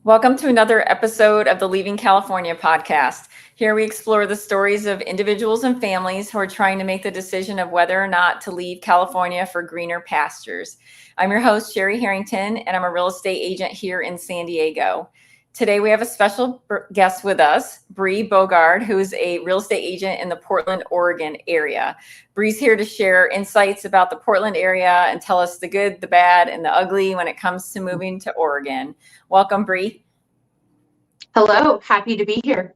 Welcome to another episode of the Leaving California podcast. Here we explore the stories of individuals and families who are trying to make the decision of whether or not to leave California for greener pastures. I'm your host, Cherie Harrington, and I'm a real estate agent here in San Diego. Today we have a special guest with us, Bre Borgaard, who is a real estate agent in the Portland, Oregon area. Bre's here to share insights about the Portland area and tell us the good, the bad, and the ugly when it comes to moving to Oregon. Welcome, Bre. Hello, happy to be here.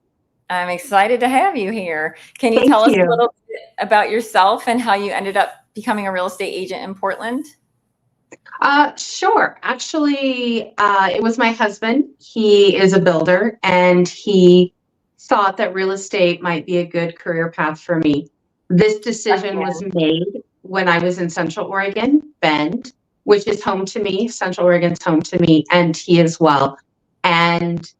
I'm excited to have you here. Can you Thank tell us you. a little bit about yourself and how you ended up becoming a real estate agent in Portland? Sure. Actually, it was my husband. He is a builder, and he thought that real estate might be a good career path for me. This decision was made when I was in Central Oregon, Bend, which is home to me. Central Oregon's home to me, and he as well. And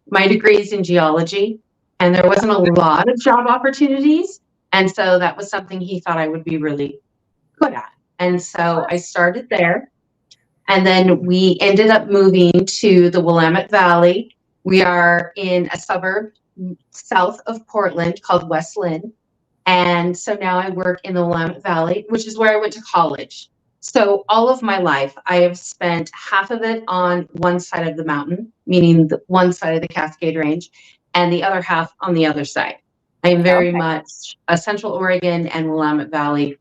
my degree is in geology, and there wasn't a lot of job opportunities. And so that was something he thought I would be really good at. And so I started there. And then we ended up moving to the Willamette Valley. We are in a suburb south of Portland called West Lynn. And so now I work in the Willamette Valley, which is where I went to college. So all of my life, I have spent half of it on one side of the mountain, meaning the one side of the Cascade Range, and the other half on the other side. I am very much a Central Oregon and Willamette Valley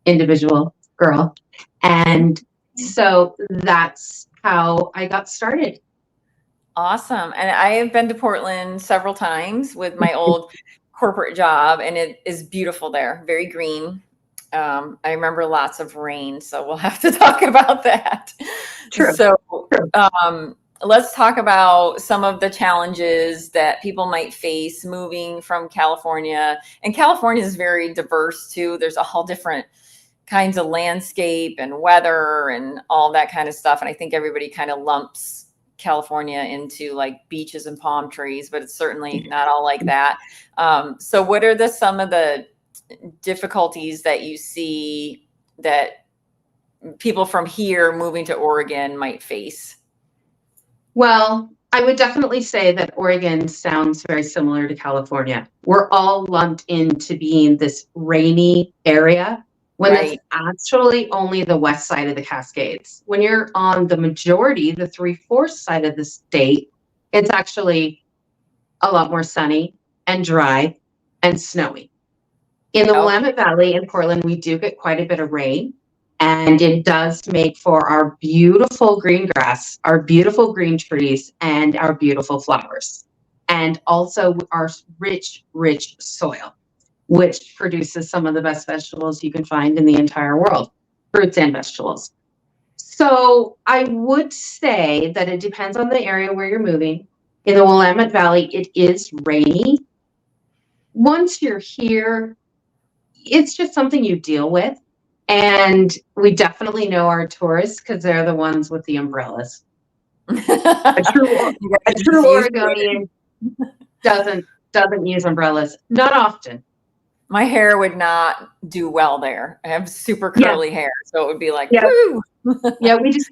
individual girl. And so that's how I got started. Awesome. And I have been to Portland several times with my old corporate job, and it is beautiful there, very green. I remember lots of rain, so we'll have to talk about that. True. So let's talk about some of the challenges that people might face moving from California. And California is very diverse too. There's a whole different kinds of landscape and weather and all that kind of stuff. And I think everybody kind of lumps California into like beaches and palm trees, but it's certainly not all like that. So what are some of the difficulties that you see that people from here moving to Oregon might face? Well, I would definitely say that Oregon sounds very similar to California. We're all lumped into being this rainy area when it's actually only the west side of the Cascades. When you're on the majority, the 3/4 side of the state, it's actually a lot more sunny and dry and snowy. In the Willamette Valley in Portland, we do get quite a bit of rain, and it does make for our beautiful green grass, our beautiful green trees, and our beautiful flowers, and also our rich, rich soil, which produces some of the best vegetables you can find in the entire world, fruits and vegetables. So I would say that it depends on the area where you're moving. In the Willamette Valley, it is rainy. Once you're here, it's just something you deal with. And we definitely know our tourists because they're the ones with the umbrellas. A true Oregonian doesn't use umbrellas, not often. My hair would not do well there. I have super curly hair, so it would be like, woo. Yeah, we just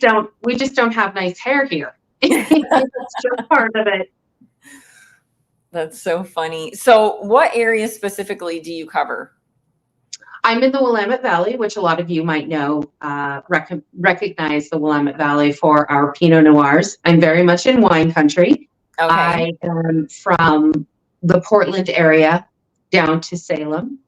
don't have nice hair here. That's just part of it. That's so funny. So what area specifically do you cover? I'm in the Willamette Valley, which a lot of you might know, recognize the Willamette Valley for our Pinot Noirs. I'm very much in wine country. Okay. I am from the Portland area down to Salem,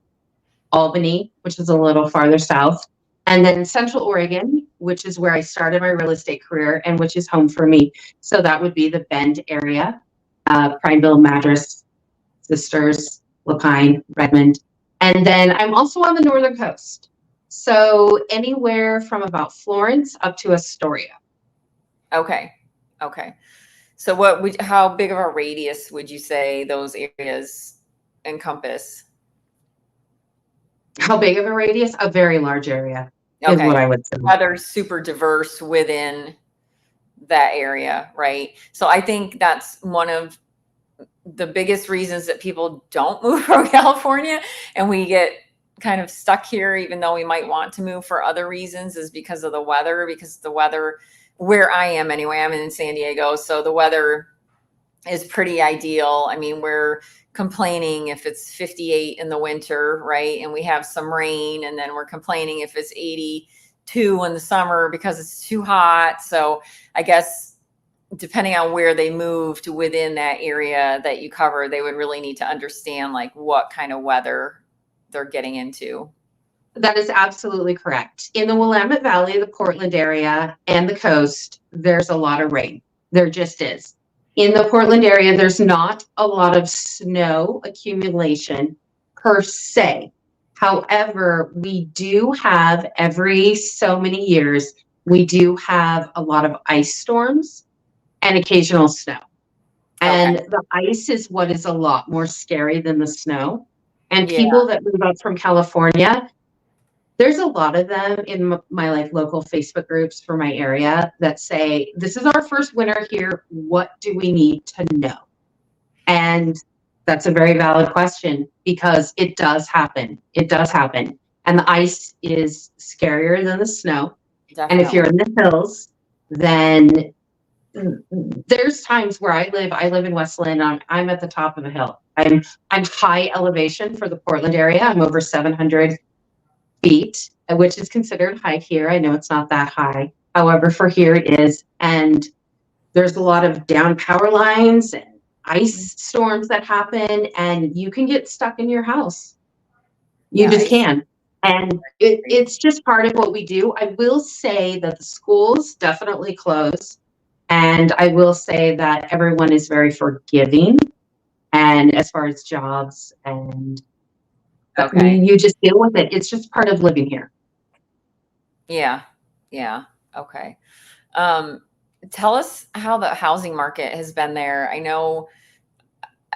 Albany, which is a little farther south, and then Central Oregon, which is where I started my real estate career and which is home for me. So that would be the Bend area, Prineville, Madras, Sisters, Lapine, Redmond. And then I'm also on the northern coast. So anywhere from about Florence up to Astoria. Okay. So how big of a radius would you say those areas encompass? How big of a radius? A very large area is what I would say. They're super diverse within that area, right? So I think that's one of the biggest reasons that people don't move from California, and we get kind of stuck here, even though we might want to move for other reasons, is because of the weather. Because the weather where I am anyway, I'm in San Diego, so the weather is pretty ideal. I mean, we're complaining if it's 58 in the winter, right? And we have some rain, and then we're complaining if it's 82 in the summer because it's too hot. So I guess depending on where they moved within that area that you cover, they would really need to understand like what kind of weather they're getting into. That is absolutely correct. In the Willamette Valley, the Portland area, and the coast, there's a lot of rain. There just is. In the Portland area, there's not a lot of snow accumulation per se. However, we do have every so many years, we do have a lot of ice storms and occasional snow. And the ice is what is a lot more scary than the snow. And people that move up from California, there's a lot of them in my like local Facebook groups for my area that say, this is our first winter here. What do we need to know? And that's a very valid question because it does happen. It does happen. And the ice is scarier than the snow. Definitely. And if you're in the hills, then there's times where I live in Westland. I'm at the top of a hill. I'm high elevation for the Portland area. I'm over 700 feet, which is considered high here. I know it's not that high. However, for here it is. And there's a lot of down power lines and ice storms that happen, and you can get stuck in your house. You just can. And it's just part of what we do. I will say that the schools definitely close. And I will say that everyone is very forgiving. And as far as jobs and you just deal with it. It's just part of living here. Yeah. Yeah. Okay. Tell us how the housing market has been there. I know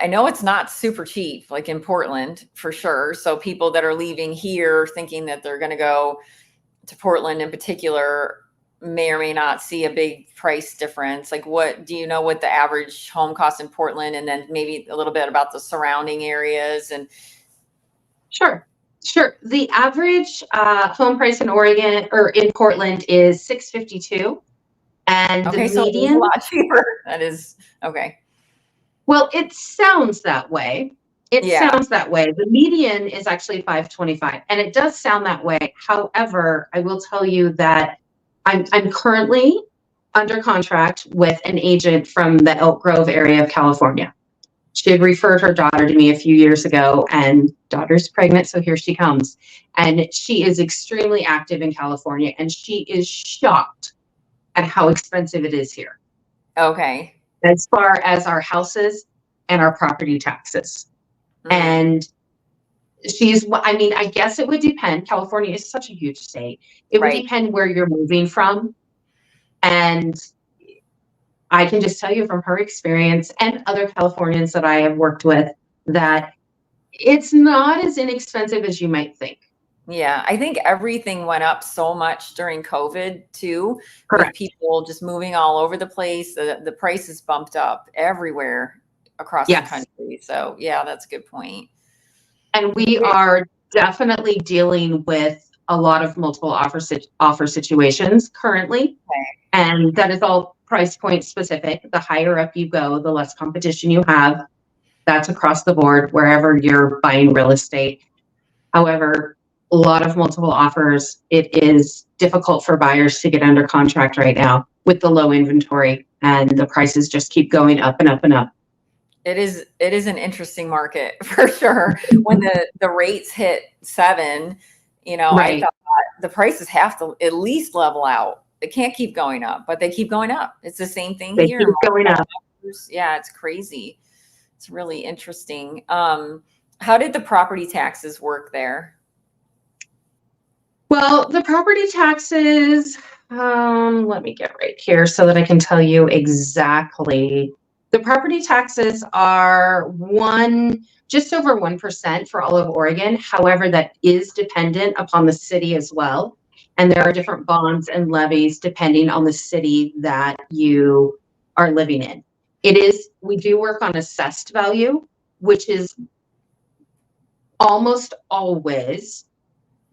it's not super cheap, like in Portland for sure. So people that are leaving here thinking that they're going to go to Portland in particular may or may not see a big price difference. Like what do you know what the average home cost in Portland, and then maybe a little bit about the surrounding areas? And Sure. The average home price in Oregon or in Portland is $652, and the so it is a median. lot cheaper. That is okay. Well, it sounds that way. Sounds that way. The median is actually $525, and it does sound that way. However, I will tell you that I'm currently under contract with an agent from the Elk Grove area of California. She had referred her daughter to me a few years ago, and daughter's pregnant, so here she comes. And she is extremely active in California, and she is shocked at how expensive it is here. Okay. As far as our houses and our property taxes. And I guess it would depend. California is such a huge state. It would depend where you're moving from. And I can just tell you from her experience and other Californians that I have worked with that it's not as inexpensive as you might think. Yeah, I think everything went up so much during COVID too. Correct. With people just moving all over the place. The prices bumped up everywhere across the country. So yeah, that's a good point. And we are definitely dealing with a lot of multiple offer situations currently. And that is all price point specific. The higher up you go, the less competition you have. That's across the board, wherever you're buying real estate. However, a lot of multiple offers, it is difficult for buyers to get under contract right now with the low inventory, and the prices just keep going up and up and up. It is an interesting market for sure. When the rates hit 7, I thought the prices have to at least level out. They can't keep going up, but they keep going up. It's the same thing here. Keep going up. Yeah, it's crazy. It's really interesting. How did the property taxes work there? Well, the property taxes, let me get right here so that I can tell you exactly. The property taxes are just over 1% for all of Oregon. However, that is dependent upon the city as well. And there are different bonds and levies depending on the city that you are living in. We do work on assessed value, which is almost always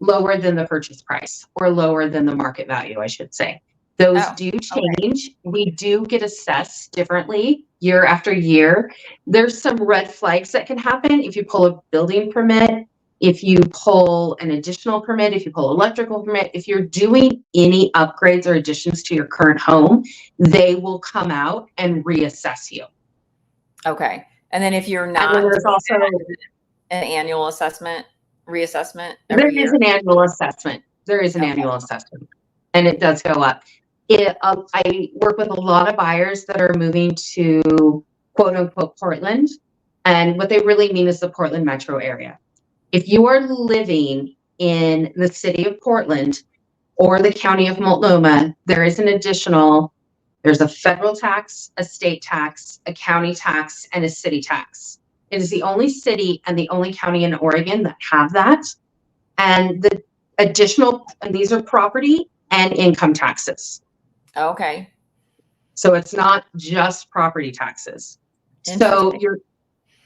lower than the purchase price or lower than the market value, I should say. Those Oh, do okay. change. We do get assessed differently year after year. There's some red flags that can happen if you pull a building permit, if you pull an additional permit, if you pull electrical permit, if you're doing any upgrades or additions to your current home, they will come out and reassess you. Okay. And then if you're And then not there's doing also, an annual reassessment there every is year? an annual assessment. There is an Okay. annual assessment, and it does go up. I work with a lot of buyers that are moving to quote unquote Portland. And what they really mean is the Portland metro area. If you are living in the city of Portland or the county of Multnomah, there's a federal tax, a state tax, a county tax, and a city tax. It is the only city and the only county in Oregon that have that. And and these are property and income taxes. Okay. So it's not just property taxes. So Interesting.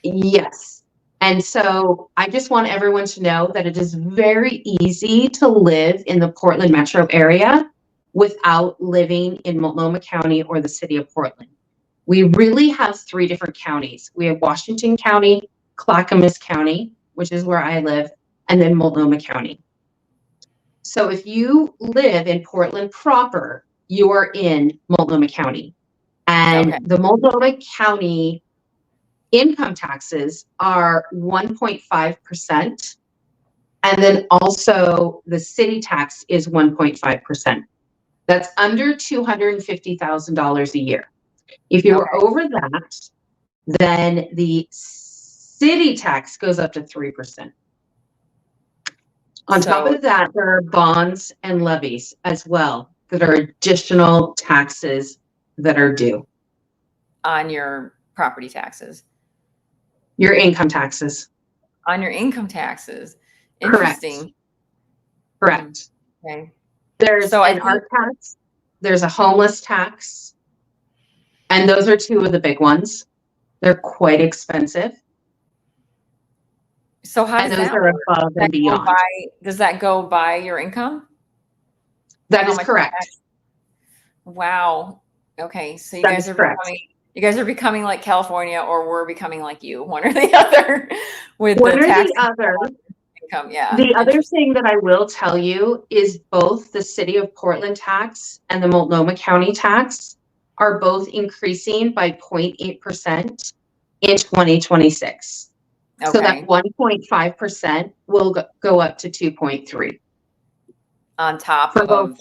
yes. And so I just want everyone to know that it is very easy to live in the Portland metro area without living in Multnomah County or the city of Portland. We really have 3 different counties. We have Washington County, Clackamas County, which is where I live, and then Multnomah County. So if you live in Portland proper, you are in Multnomah County. And Okay. the Multnomah County income taxes are 1.5%. And then also the city tax is 1.5%. That's under $250,000 a year. If you're Okay. over that, then the city tax goes up to 3%. On top So of that, there are bonds and levies as well that are additional taxes that are due. on your property taxes, Your income taxes. on your income taxes. Correct. Interesting. Correct. Okay. There's So I an think, art tax, there's a homeless tax, and those are 2 of the big ones. They're quite expensive, so how and does those that are work? above and beyond. Does that go by your income? That How is much correct. tax? Wow. Okay. So That is correct. you guys are becoming like California, or we're becoming like you, one or the other, with the One or tax the other. income. Yeah. The other Interesting. thing that I will tell you is both the city of Portland tax and the Multnomah County tax are both increasing by 0.8% in 2026. So that Okay. 1.5% will go up to 2.3 On top for both of,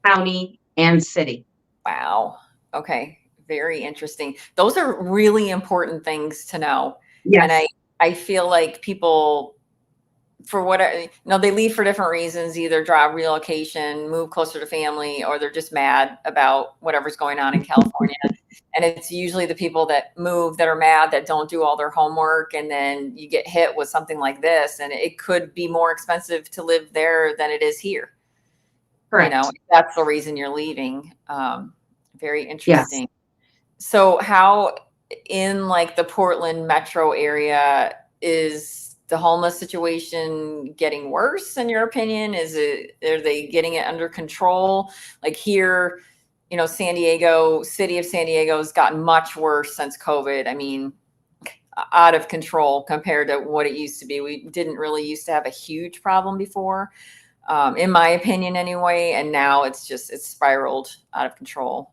county and city. wow. Okay. Very interesting. Those are really important things to know. And Yes, I feel like people, for whatever, they leave for different reasons, either job relocation, move closer to family, or they're just mad about whatever's going on in California. And it's usually the people that move that are mad, that don't do all their homework. And then you get hit with something like this, and it could be more expensive to live there than it is here. correct. If that's the reason you're leaving. Very Yes. interesting. So how in like the Portland metro area is the homeless situation getting worse in your opinion? Are they getting it under control? Like here, city of San Diego has gotten much worse since COVID. I mean, out of control compared to what it used to be. We didn't really used to have a huge problem before, in my opinion anyway. And now it's spiraled out of control.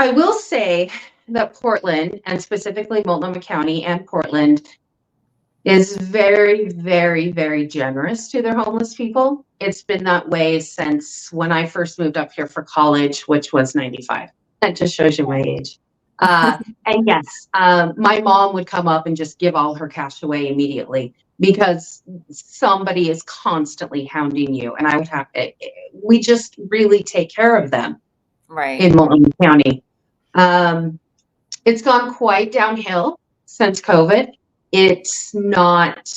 I will say that Portland, and specifically Multnomah County and Portland, is very, very, very generous to their homeless people. It's been that way since when I first moved up here for college, which was 95. That just shows you my age. And yes, my mom would come up and just give all her cash away immediately because somebody is constantly hounding you. And we just really take care of them Right. in Multnomah County. It's gone quite downhill since COVID. It's not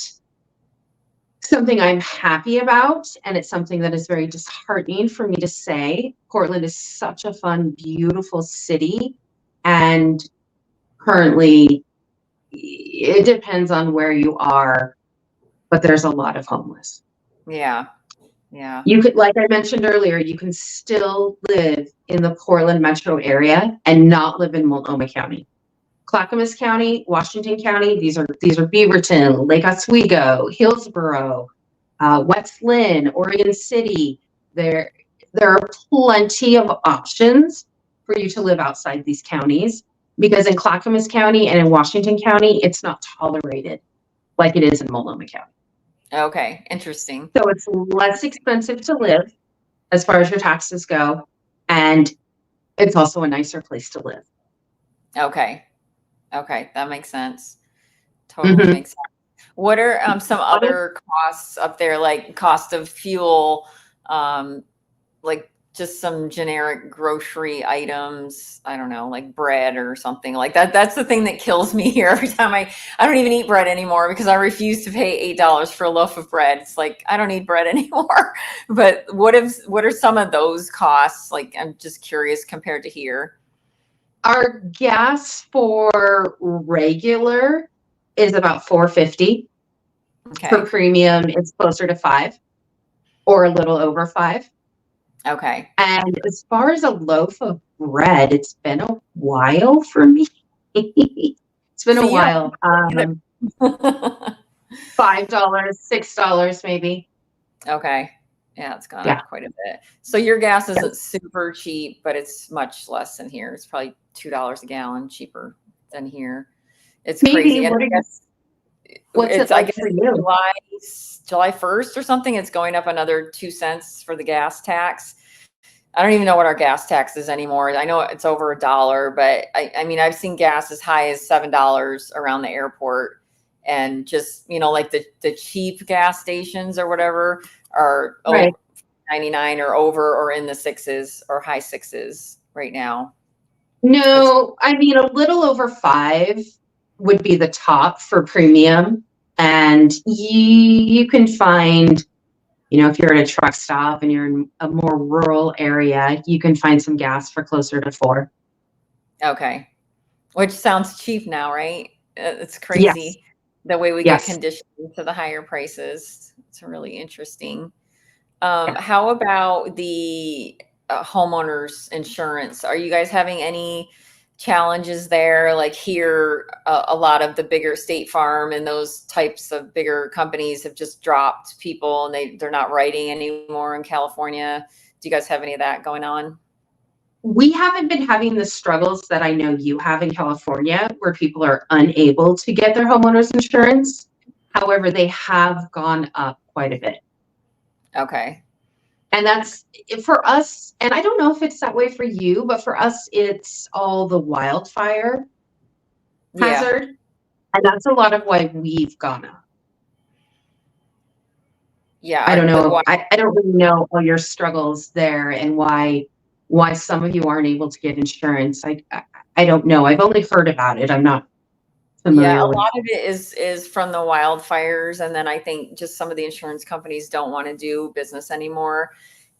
something I'm happy about, and it's something that is very disheartening for me to say. Portland is such a fun, beautiful city, and currently it depends on where you are, but there's a lot of homeless. Yeah. Yeah. You could, like I mentioned earlier, you can still live in the Portland metro area and not live in Multnomah County. Clackamas County, Washington County, these are Beaverton, Lake Oswego, Hillsborough, West Lynn, Oregon City. There are plenty of options for you to live outside these counties, because in Clackamas County and in Washington County, it's not tolerated like it is in Multnomah County. Okay. Interesting. So it's less expensive to live as far as your taxes go, and it's also a nicer place to live. Okay. Okay. That makes sense. Totally makes sense. What are some other costs up there, like cost of fuel, like just some generic grocery items? I don't know, like bread or something like that. That's the thing that kills me here every time I don't even eat bread anymore because I refuse to pay $8 for a loaf of bread. It's like, I don't eat bread anymore. But what are some of those costs? Like, I'm just curious compared to here. Our gas for regular is about $4.50. Okay. For premium, it's closer to $5 or a little over $5. Okay. And as far as a loaf of bread, it's been a while for me. It's been a while. $5, $6 maybe. Okay. Yeah, it's gone up quite a bit. So your gas isn't super cheap, but it's much less than here. It's probably $2 a gallon cheaper than here. It's crazy. And what's it like for you? July 1st or something, it's going up another 2 cents for the gas tax. I don't even know what our gas tax is anymore. I know it's over $1, but I mean, I've seen gas as high as $7 around the airport. And just, like the cheap gas stations or whatever are right. 99 or over or in the sixes or high sixes right now. No, I mean, a little over $5 would be the top for premium. And you can find, if you're at a truck stop and you're in a more rural area, you can find some gas for closer to $4. Okay. Which sounds cheap now, right? It's crazy. Yes. The way we get conditioned to the higher prices. It's really interesting. How about the homeowners insurance? Are you guys having any challenges there? Like here, a lot of the bigger State Farm and those types of bigger companies have just dropped people and they're not writing anymore in California. Do you guys have any of that going on? We haven't been having the struggles that I know you have in California, where people are unable to get their homeowners insurance. However, they have gone up quite a bit. Okay. And that's for us. And I don't know if it's that way for you, but for us, it's all the wildfire hazard. And that's a lot of why we've gone up. Yeah. I don't know. I don't really know all your struggles there and why some of you aren't able to get insurance. I don't know. I've only heard about it. I'm not familiar. Yeah, a lot of it is from the wildfires, and then I think just some of the insurance companies don't want to do business anymore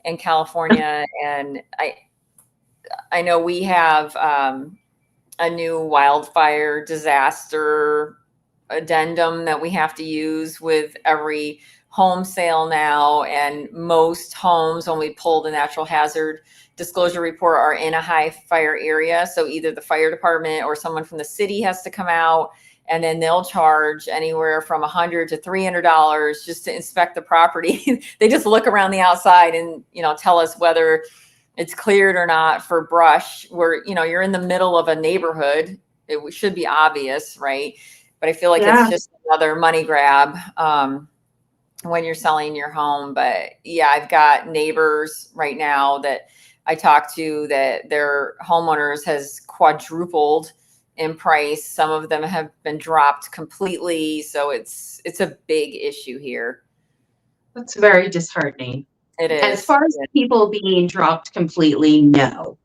in California. And I know we have a new wildfire disaster addendum that we have to use with every home sale now, and most homes, when we pull the natural hazard disclosure report, are in a high fire area. So either the fire department or someone from the city has to come out, and then they'll charge anywhere from $100 to $300 just to inspect the property. They just look around the outside and tell us whether it's cleared or not for brush. Where you're in the middle of a neighborhood, it should be obvious, right? But I feel like it's just another money grab when you're selling your home. But yeah, I've got neighbors right now that I talk to that their homeowners has quadrupled in price. Some of them have been dropped completely. So it's a big issue here. That's very disheartening. It is. As far as people being dropped completely, no.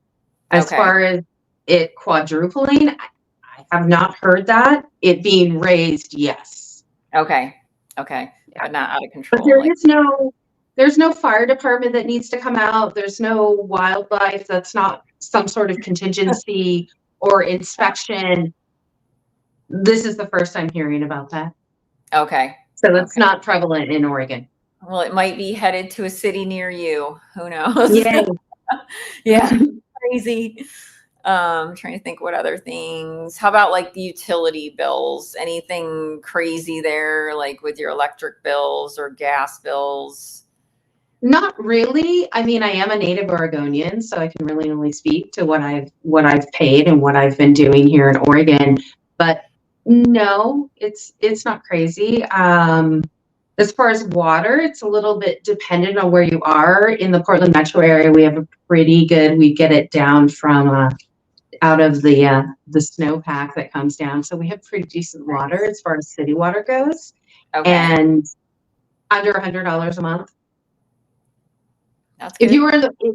As far as it quadrupling, I have not heard that. It being raised, yes. Okay. Yeah. But not out of control. But there's no fire department that needs to come out. There's no wildlife. That's not some sort of contingency or inspection. This is the first I'm hearing about that. Okay. So that's not prevalent in Oregon. Well, it might be headed to a city near you. Who knows? Yay. Yeah, crazy. Trying to think what other things. How about like the utility bills? Anything crazy there, like with your electric bills or gas bills? Not really. I mean, I am a native Oregonian, so I can really only speak to what I've paid and what I've been doing here in Oregon. But no, it's not crazy. As far as water, it's a little bit dependent on where you are. In the Portland metro area, we have a pretty good. We get it down from out of the snowpack that comes down, so we have pretty decent water as far as city water goes, Okay, and under $100 a month. that's If good.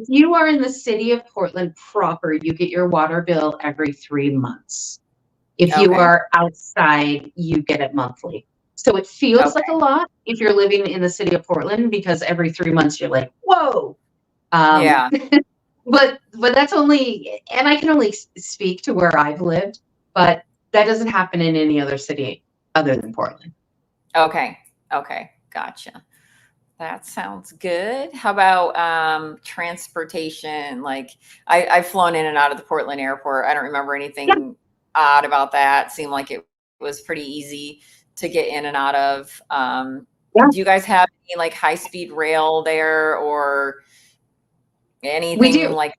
you are in the city of Portland proper, you get your water bill every 3 months. If you Okay, are outside, you get it monthly. So it feels like a okay, lot if you're living in the city of Portland, because every 3 months you're like, whoa. Um, yeah, but that's only, and I can only speak to where I've lived, but that doesn't happen in any other city other than Portland. okay, okay, gotcha. That sounds good. How about transportation? Like I've flown in and out of the Portland airport. I don't remember Yeah, anything odd about that. Seemed like it was pretty easy to get in and out of. yeah, Do you guys have any like high speed rail there or we anything do. like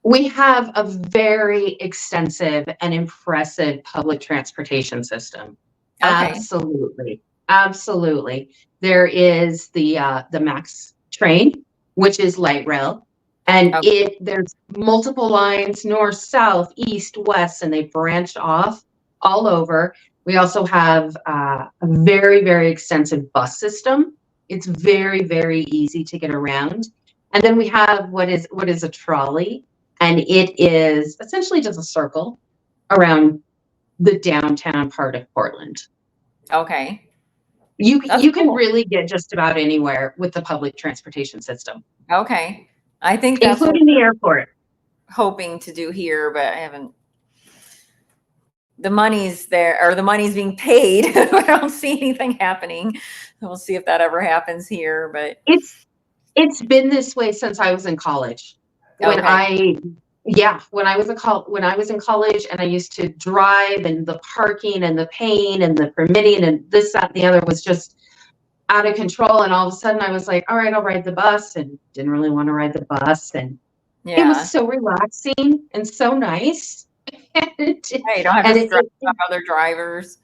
We have a very extensive and impressive public transportation system. that? Okay. Absolutely. Absolutely. There is the Max train, which is light rail, and Okay. there's multiple lines, north, south, east, west, and they branch off all over. We also have a very, very extensive bus system. It's very, very easy to get around. And then we have what is a trolley, and it is essentially just a circle around the downtown part of Portland. Okay. You That's you can cool. really get just about anywhere with the public transportation system, Okay. I think that's what including the airport. we're hoping to do here, but I haven't the money's there or the money's being paid. I don't see anything happening. We'll see if that ever happens here, but It's it's been this way since I was in college. When okay. I Yeah, when I was in college and I used to drive, and the parking and the pain and the permitting and this, that, and the other was just out of control. And all of a sudden I was like, all right, I'll ride the bus, and didn't really want to ride the bus. And it was Yeah. so relaxing and so nice. and Hey, you don't have to and stress about other drivers.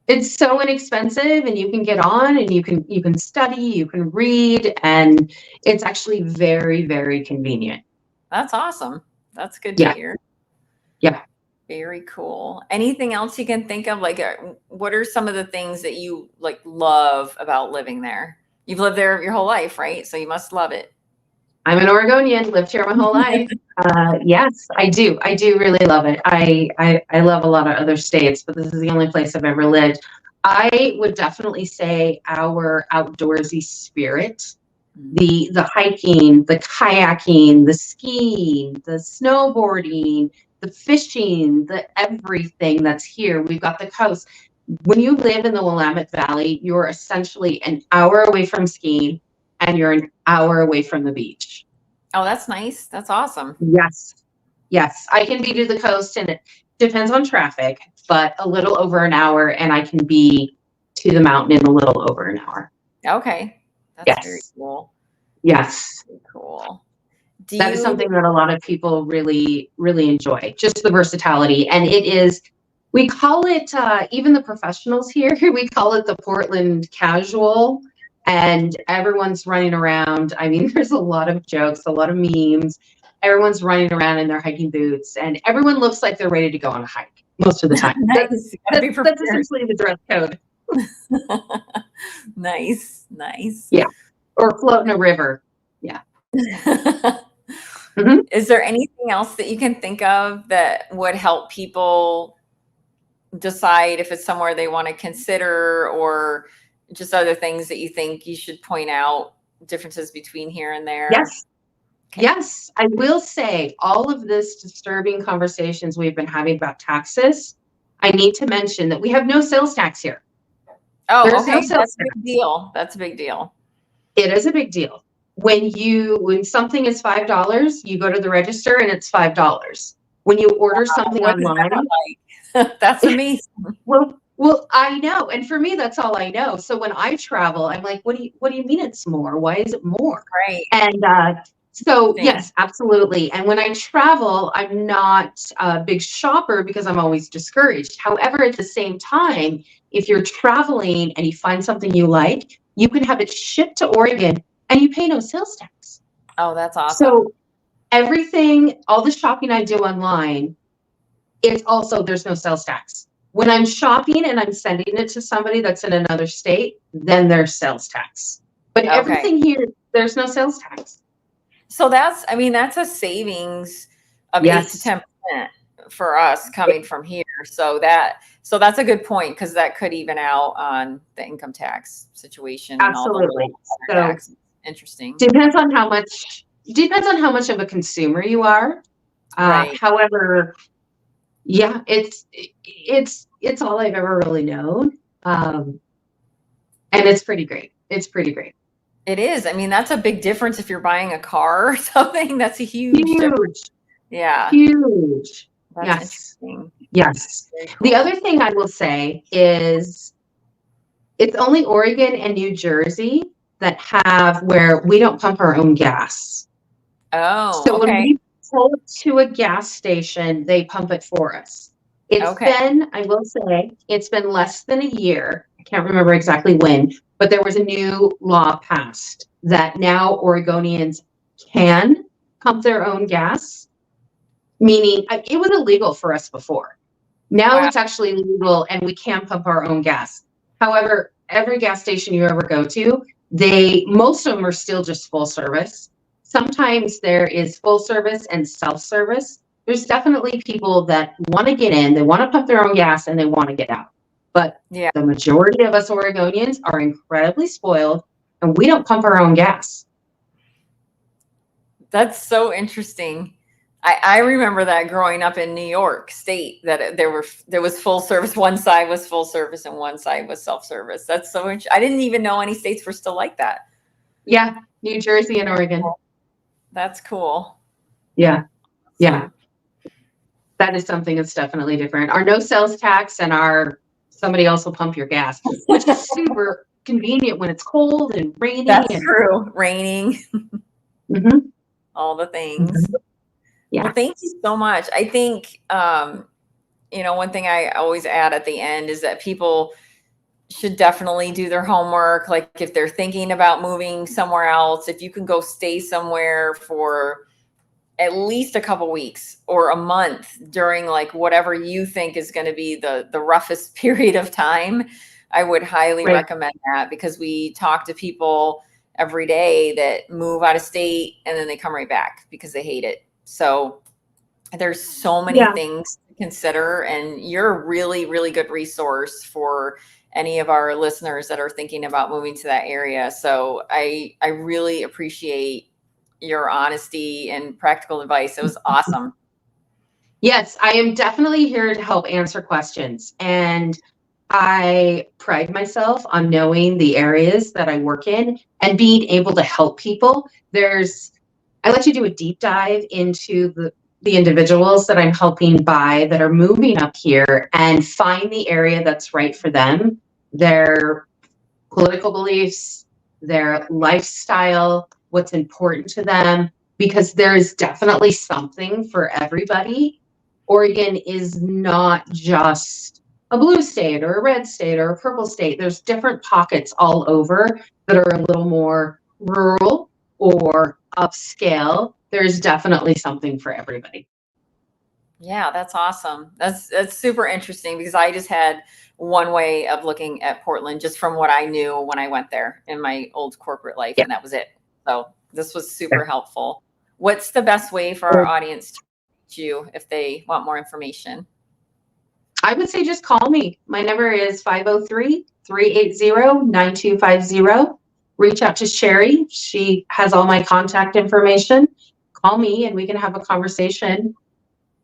it's so inexpensive, and you can get on, and you can study, you can read, and it's actually very, very convenient. That's awesome. That's good to Yeah, hear. yeah. Very cool. Anything else you can think of? Like, what are some of the things that you like love about living there? You've lived there your whole life, right? So you must love it. I'm an Oregonian, lived here my whole life. Yes, I do. I do really love it. I love a lot of other states, but this is the only place I've ever lived. I would definitely say our outdoorsy spirit, Mm. the hiking, the kayaking, the skiing, the snowboarding, the fishing, the everything that's here. We've got the coast. When you live in the Willamette Valley, you're essentially an hour away from skiing, and you're an hour away from the beach. Oh, that's nice. That's awesome. Yes. Yes. I can be to the coast, and it depends on traffic, but a little over an hour, and I can be to the mountain in a little over an hour. Okay. That's very Yes. cool. Yes. Very cool. Do That is you something that a lot of people really, really enjoy, just the versatility. And it is, we call it, even the professionals here, we call it the Portland casual. And everyone's running around. I mean, there's a lot of jokes, a lot of memes. Everyone's running around in their hiking boots, and everyone looks like they're ready to go on a hike most of the time. nice? You gotta be That's prepared. essentially the dress code. Nice, nice. Yeah. Or float in a river. Yeah. Mhm. Is there anything else that you can think of that would help people decide if it's somewhere they want to consider, or just other things that you think you should point out differences between here and there? Yes. Okay. Yes, I will say all of this disturbing conversations we've been having about taxes, I need to mention that we have no sales tax here. Oh, There's no okay. sales That's a tax. big deal. That's a big deal. It is a big deal. When something is $5, you go to the register and it's $5. When you order something What is online, that like? That's amazing. well, I know. And for me, that's all I know. So when I travel, I'm like, what do you mean it's more? Why is it more? Right. And so Thing. yes, absolutely. And when I travel, I'm not a big shopper because I'm always discouraged. However, at the same time, if you're traveling and you find something you like, you can have it shipped to Oregon and you pay no sales tax. Oh, that's awesome. So everything, all the shopping I do online, it's also, there's no sales tax. When I'm shopping and I'm sending it to somebody that's in another state, then there's sales tax. But Okay. everything here, there's no sales tax. So that's a savings of 8 to Yes, 10% for us coming from here. So that's a good point because that could even out on the income tax situation and all the little absolutely. So taxes. Interesting. depends on how much of a consumer you are. Right. However, yeah, it's all I've ever really known. And it's pretty great. It's pretty great. It is. I mean, that's a big difference if you're buying a car or something. That's a huge difference. Huge, Yeah. huge. That's Yes. interesting. Yes. Very The cool. other thing I will say is it's only Oregon and New Jersey that have where we don't pump our own gas. Oh, So when okay. we pull to a gas station, they pump it for us. Okay. I will say, it's been less than a year. I can't remember exactly when, but there was a new law passed that now Oregonians can pump their own gas, meaning it was illegal for us before. Now Wow. it's actually legal and we can pump our own gas. However, every gas station you ever go to, most of them are still just full service. Sometimes there is full service and self-service. There's definitely people that want to get in, they want to pump their own gas and they want to get out. But Yeah. the majority of us Oregonians are incredibly spoiled and we don't pump our own gas. That's so interesting. I remember that growing up in New York State that there was full service. One side was full service and one side was self service. That's so interesting. I didn't even know any states were still like that. Yeah, New Jersey and Oregon. That's cool. Yeah, yeah. So, That is something that's definitely different. Our no sales tax and our somebody else will pump your gas, which is super convenient when it's cold and rainy that's and true. Raining, Mhm, all the things. mhm. Well, Yeah. thank you so much. I think one thing I always add at the end is that people should definitely do their homework. Like if they're thinking about moving somewhere else, if you can go stay somewhere for at least a couple weeks or a month during like whatever you think is going to be the roughest period of time, I would highly Right. recommend that because we talk to people every day that move out of state and then they come right back because they hate it. So there's so many Yeah. things to consider, and you're a really, really good resource for any of our listeners that are thinking about moving to that area. So I really appreciate your honesty and practical advice. It was awesome. Yes, I am definitely here to help answer questions. And I pride myself on knowing the areas that I work in and being able to help people. I let you do a deep dive into the individuals that I'm helping buy that are moving up here and find the area that's right for them, their political beliefs, their lifestyle, what's important to them, because there is definitely something for everybody. Oregon is not just a blue state or a red state or a purple state. There's different pockets all over that are a little more rural or upscale. There's definitely something for everybody. Yeah, that's awesome. That's super interesting because I just had one way of looking at Portland just from what I knew when I went there in my old corporate life, Yeah. and that was it. So this was super helpful. What's the best way for our audience to reach you if they want more information? I would say just call me. My number is 503-380-9250. Reach out to Cherie. She has all my contact information. Call me and we can have a conversation,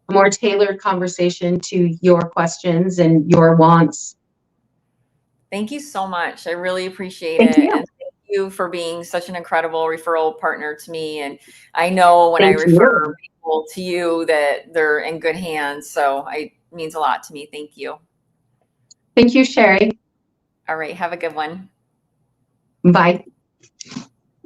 a more tailored conversation to your questions and your wants. Thank you so much. I really appreciate Thank it. you. And thank you for being such an incredible referral partner to me. And I know when I Thank refer you. people to you that they're in good hands. So it means a lot to me. Thank you. Thank you, Cherie. All right. Have a good one. Bye.